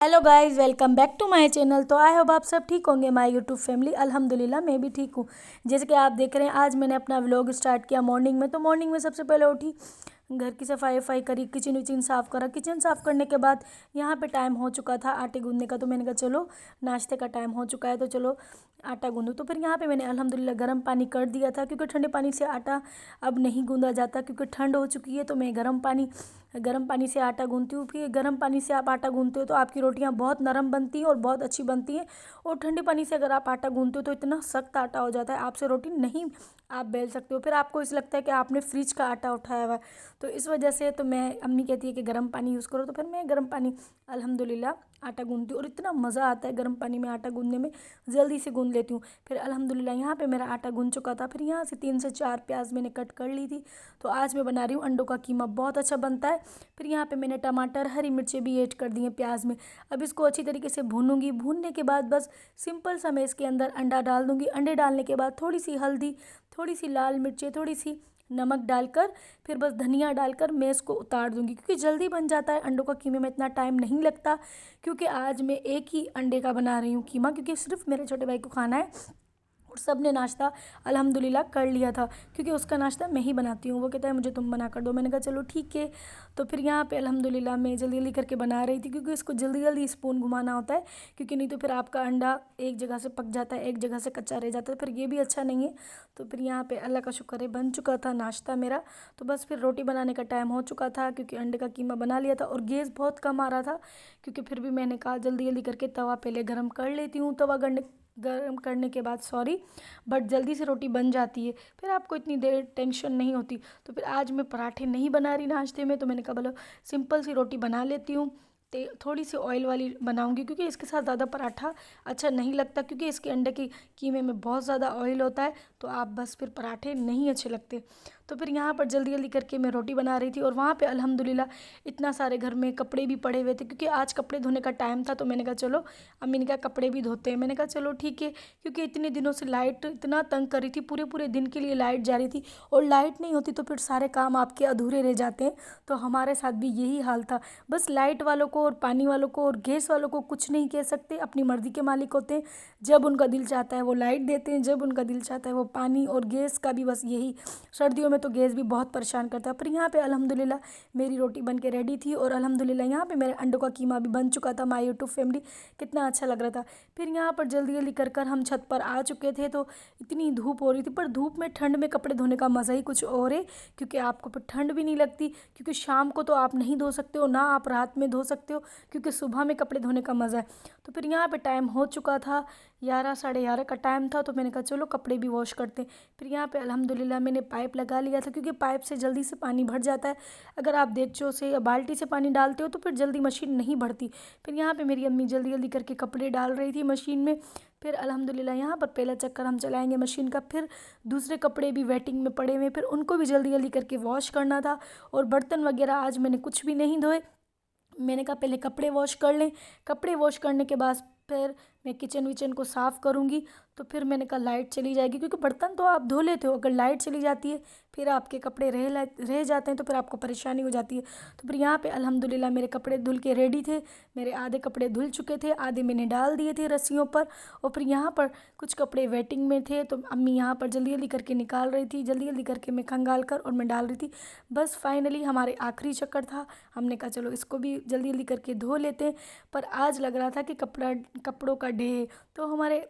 Hello guys, welcome back to my channel. तो I hope आप सब ठीक होंगे। माय यूट्यूब फैमिली अल्हम्दुलिल्लाह मैं भी ठीक हूँ। जैसे कि आप देख रहे हैं, आज मैंने अपना व्लॉग स्टार्ट किया मॉर्निंग में। तो मॉर्निंग में सबसे पहले उठी, घर की सफाई वफाई करी, किचन विचन साफ़ करा। किचन साफ़ करने के बाद यहाँ पे टाइम हो चुका था आटे गूंदने का। तो मैंने कहा चलो नाश्ते का टाइम हो चुका है, तो चलो आटा गूंदूँ। तो फिर यहाँ पे मैंने अल्हम्दुलिल्लाह गर्म पानी कर दिया था, क्योंकि ठंडे पानी से आटा अब नहीं गूंदा जाता, क्योंकि ठंड हो चुकी है। तो मैं गर्म पानी से आटा गूंथती हूँ। फिर गर्म पानी से आप आटा गूंथते हो तो आपकी रोटियाँ बहुत नरम बनती हैं और बहुत अच्छी बनती हैं। और ठंडे पानी से अगर आप आटा गूंथते हो तो इतना सख्त आटा हो जाता है, आपसे रोटी नहीं आप बेल सकते हो। फिर आपको इस लगता है कि आपने फ्रिज का आटा उठाया हुआ है। तो इस वजह से तो मैं, अम्मी कहती है कि गर्म पानी यूज़ करो, तो फिर मैं गर्म पानी अल्हम्दुलिल्लाह आटा गूंथती हूँ। और इतना मज़ा आता है गर्म पानी में आटा गूंदने में, जल्दी से गूंद लेती हूँ। फिर अल्हम्दुलिल्लाह यहाँ पे मेरा आटा गूंद चुका था। फिर यहाँ से 3 से 4 प्याज मैंने कट कर ली थी। तो आज मैं बना रही हूँ अंडों का कीमा, बहुत अच्छा बनता है। फिर यहाँ पे मैंने टमाटर, हरी मिर्चें भी ऐड कर दी हैं प्याज में। अब इसको अच्छी तरीके से भूनूंगी। भूनने के बाद बस सिंपल सा मैं इसके अंदर अंडा डाल दूँगी। अंडे डालने के बाद थोड़ी सी हल्दी, थोड़ी सी लाल मिर्चें, थोड़ी सी नमक डालकर, फिर बस धनिया डालकर मैं इसको उतार दूंगी, क्योंकि जल्दी बन जाता है। अंडों का कीमे में इतना टाइम नहीं लगता, क्योंकि आज मैं एक ही अंडे का बना रही हूँ कीमा, क्योंकि सिर्फ मेरे छोटे भाई को खाना है। और सब ने नाश्ता अल्हम्दुलिल्लाह कर लिया था, क्योंकि उसका नाश्ता मैं ही बनाती हूँ। वो कहता है मुझे तुम बना कर दो। मैंने कहा चलो ठीक है। तो फिर यहाँ पे अल्हम्दुलिल्लाह मैं जल्दी जल्दी करके बना रही थी, क्योंकि इसको जल्दी जल्दी स्पून घुमाना होता है, क्योंकि नहीं तो फिर आपका अंडा एक जगह से पक जाता है, एक जगह से कच्चा रह जाता है, फिर ये भी अच्छा नहीं है। तो फिर यहाँ पे अल्लाह का शुक्र है बन चुका था नाश्ता मेरा। तो बस फिर रोटी बनाने का टाइम हो चुका था, क्योंकि अंडे का कीमा बना लिया था और गैस बहुत कम आ रहा था, क्योंकि फिर भी मैंने कहा जल्दी जल्दी करके तवा पहले गर्म कर लेती हूँ। तवा गर्म करने के बाद बट जल्दी से रोटी बन जाती है, फिर आपको इतनी देर टेंशन नहीं होती। तो फिर आज मैं पराठे नहीं बना रही नाश्ते में, तो मैंने कहा बोलो सिंपल सी रोटी बना लेती हूँ। थोड़ी सी ऑयल वाली बनाऊंगी, क्योंकि इसके साथ ज़्यादा पराठा अच्छा नहीं लगता, क्योंकि इसके अंडे की कीमे में बहुत ज़्यादा ऑयल होता है। तो आप बस फिर पराठे नहीं अच्छे लगते। तो फिर यहाँ पर जल्दी जल्दी करके मैं रोटी बना रही थी, और वहाँ पे अल्हम्दुलिल्लाह इतना सारे घर में कपड़े भी पड़े हुए थे, क्योंकि आज कपड़े धोने का टाइम था। तो मैंने कहा चलो, अम्मी ने कहा कपड़े भी धोते हैं। मैंने कहा चलो ठीक है, क्योंकि इतने दिनों से लाइट इतना तंग कर रही थी, पूरे पूरे दिन के लिए लाइट जा रही थी, और लाइट नहीं होती तो फिर सारे काम आपके अधूरे रह जाते हैं। तो हमारे साथ भी यही हाल था। बस लाइट वालों को और पानी वालों को और गैस वालों को कुछ नहीं कह सकते, अपनी मर्ज़ी के मालिक होते हैं। जब उनका दिल चाहता है वो लाइट देते हैं, जब उनका दिल चाहता है वो पानी। और गैस का भी बस यही, सर्दियों में तो गैस भी बहुत परेशान करता है। पर यहाँ पे अल्हम्दुलिल्लाह मेरी रोटी बन के रेडी थी, और अल्हम्दुलिल्लाह यहाँ पे मेरे अंडों का कीमा भी बन चुका था। माय यूट्यूब फैमिली, कितना अच्छा लग रहा था। फिर यहाँ पर जल्दी जल्दी कर कर हम छत पर आ चुके थे। तो इतनी धूप हो रही थी, पर धूप में ठंड में कपड़े धोने का मज़ा ही कुछ और है, क्योंकि आपको फिर ठंड भी नहीं लगती, क्योंकि शाम को तो आप नहीं धो सकते हो, ना आप रात में धो सकते हो, क्योंकि सुबह में कपड़े धोने का मज़ा है। तो फिर यहाँ पे टाइम हो चुका था, 11 साढ़े 11 का टाइम था। तो मैंने कहा चलो कपड़े भी वॉश करते हैं। फिर यहाँ पे अल्हम्दुलिल्लाह मैंने पाइप लगा लिया था, क्योंकि पाइप से जल्दी से पानी भर जाता है। अगर आप देगचों से या बाल्टी से पानी डालते हो तो फिर जल्दी मशीन नहीं भरती। फिर यहाँ पे मेरी अम्मी जल्दी जल्दी करके कपड़े डाल रही थी मशीन में। फिर अल्हम्दुलिल्लाह यहाँ पर पहला चक्कर हम चलाएंगे मशीन का। फिर दूसरे कपड़े भी वेटिंग में पड़े हुए, फिर उनको भी जल्दी जल्दी करके वॉश करना था। और बर्तन वगैरह आज मैंने कुछ भी नहीं धोए। मैंने कहा पहले कपड़े वॉश कर लें। कपड़े वॉश करने के बाद फिर मैं किचन विचन को साफ़ करूँगी। तो फिर मैंने कहा लाइट चली जाएगी, क्योंकि बर्तन तो आप धो लेते हो, अगर लाइट चली जाती है फिर आपके कपड़े रह जाते हैं, तो फिर आपको परेशानी हो जाती है। तो फिर यहाँ पे अल्हम्दुलिल्लाह मेरे कपड़े धुल के रेडी थे। मेरे आधे कपड़े धुल चुके थे, आधे मैंने डाल दिए थे रस्सियों पर। और फिर यहाँ पर कुछ कपड़े वेटिंग में थे, तो अम्मी यहाँ पर जल्दी जल्दी करके निकाल रही थी। जल्दी जल्दी करके मैं खंगाल कर और मैं डाल रही थी। बस फाइनली हमारे आखिरी चक्कर था। हमने कहा चलो इसको भी जल्दी जल्दी करके धो लेते हैं। पर आज लग रहा था कि कपड़ों का ढेर, तो हमारे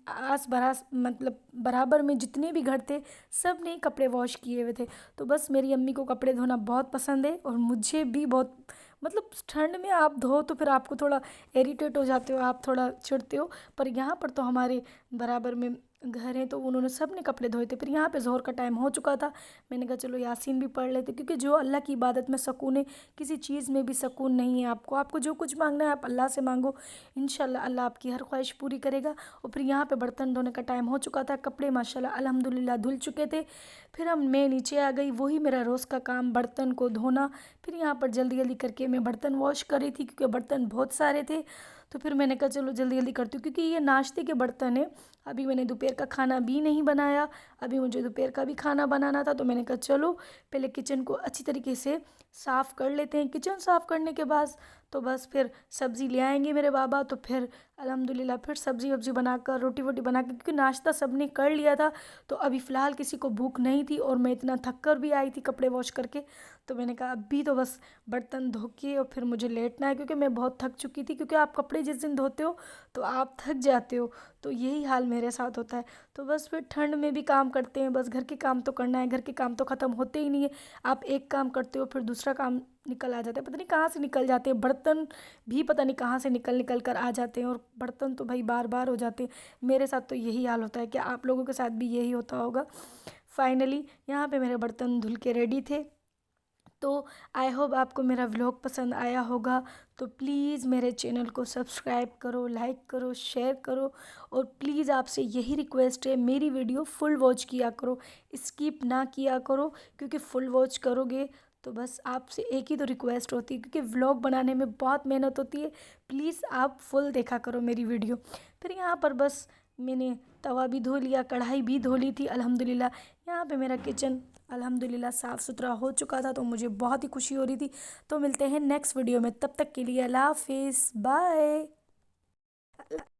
आस बरास मतलब बराबर में जितने भी घर थे, सब ने कपड़े वॉश किए हुए थे। तो बस मेरी अम्मी को कपड़े धोना बहुत पसंद है, और मुझे भी बहुत, मतलब ठंड में आप धो तो फिर आपको थोड़ा इरिटेट हो जाते हो, आप थोड़ा चिढ़ते हो। पर यहाँ पर तो हमारे बराबर में घर हैं, तो उन्होंने सब ने कपड़े धोए थे। फिर यहाँ पे ज़ोहर का टाइम हो चुका था। मैंने कहा चलो यासीन भी पढ़ लेते, क्योंकि जो अल्लाह की इबादत में सुकून है, किसी चीज़ में भी सुकून नहीं है। आपको जो कुछ मांगना है आप अल्लाह से मांगो, इंशाल्लाह अल्लाह आपकी हर ख्वाहिश पूरी करेगा। और फिर यहाँ पे बर्तन धोने का टाइम हो चुका था। कपड़े माशाल्लाह अल्हम्दुलिल्लाह धुल चुके थे। फिर मैं नीचे आ गई, वही मेरा रोज़ का काम, बर्तन को धोना। फिर यहाँ पर जल्दी जल्दी करके मैं बर्तन वॉश कर रही थी, क्योंकि बर्तन बहुत सारे थे। तो फिर मैंने कहा चलो जल्दी जल्दी करती हूँ, क्योंकि ये नाश्ते के बर्तन है। अभी मैंने दोपहर का खाना भी नहीं बनाया, अभी मुझे दोपहर का भी खाना बनाना था। तो मैंने कहा चलो पहले किचन को अच्छी तरीके से साफ़ कर लेते हैं। किचन साफ़ करने के बाद तो बस फिर सब्ज़ी ले आएंगे मेरे बाबा, तो फिर अल्हम्दुलिल्लाह फिर सब्ज़ी वब्ज़ी बनाकर रोटी वोटी बना के, क्योंकि नाश्ता सबने कर लिया था। तो अभी फ़िलहाल किसी को भूख नहीं थी और मैं इतना थक कर भी आई थी कपड़े वॉश करके। तो मैंने कहा अभी तो बस बर्तन धो के और फिर मुझे लेटना है, क्योंकि मैं बहुत थक चुकी थी। क्योंकि आप कपड़े जिस दिन धोते हो तो आप थक जाते हो, तो यही हाल मेरे साथ होता है। तो बस फिर ठंड में भी काम करते हैं, बस घर के काम तो करना है, घर के काम तो ख़त्म होते ही नहीं है। आप एक काम करते हो फिर दूसरा काम निकल आ जाता है, पता नहीं कहाँ से निकल जाते हैं। बर्तन भी पता नहीं कहाँ से निकल निकल कर आ जाते हैं, और बर्तन तो भाई बार बार हो जाते हैं। मेरे साथ तो यही हाल होता है, क्या आप लोगों के साथ भी यही होता होगा। फाइनली यहाँ पे मेरे बर्तन धुल के रेडी थे। तो आई होप आपको मेरा व्लॉग पसंद आया होगा। तो प्लीज़ मेरे चैनल को सब्सक्राइब करो, लाइक करो, शेयर करो, और प्लीज़ आपसे यही रिक्वेस्ट है, मेरी वीडियो फुल वॉच किया करो, स्किप ना किया करो। क्योंकि फुल वॉच करोगे तो बस आपसे एक ही तो रिक्वेस्ट होती है, क्योंकि व्लॉग बनाने में बहुत मेहनत होती है। प्लीज़ आप फुल देखा करो मेरी वीडियो। फिर यहाँ पर बस मैंने तवा भी धो लिया, कढ़ाई भी धो ली थी अल्हम्दुलिल्लाह। यहाँ पे मेरा किचन अल्हम्दुलिल्लाह साफ़ सुथरा हो चुका था, तो मुझे बहुत ही खुशी हो रही थी। तो मिलते हैं नेक्स्ट वीडियो में, तब तक के लिए अल्लाह हाफिज़, बाय।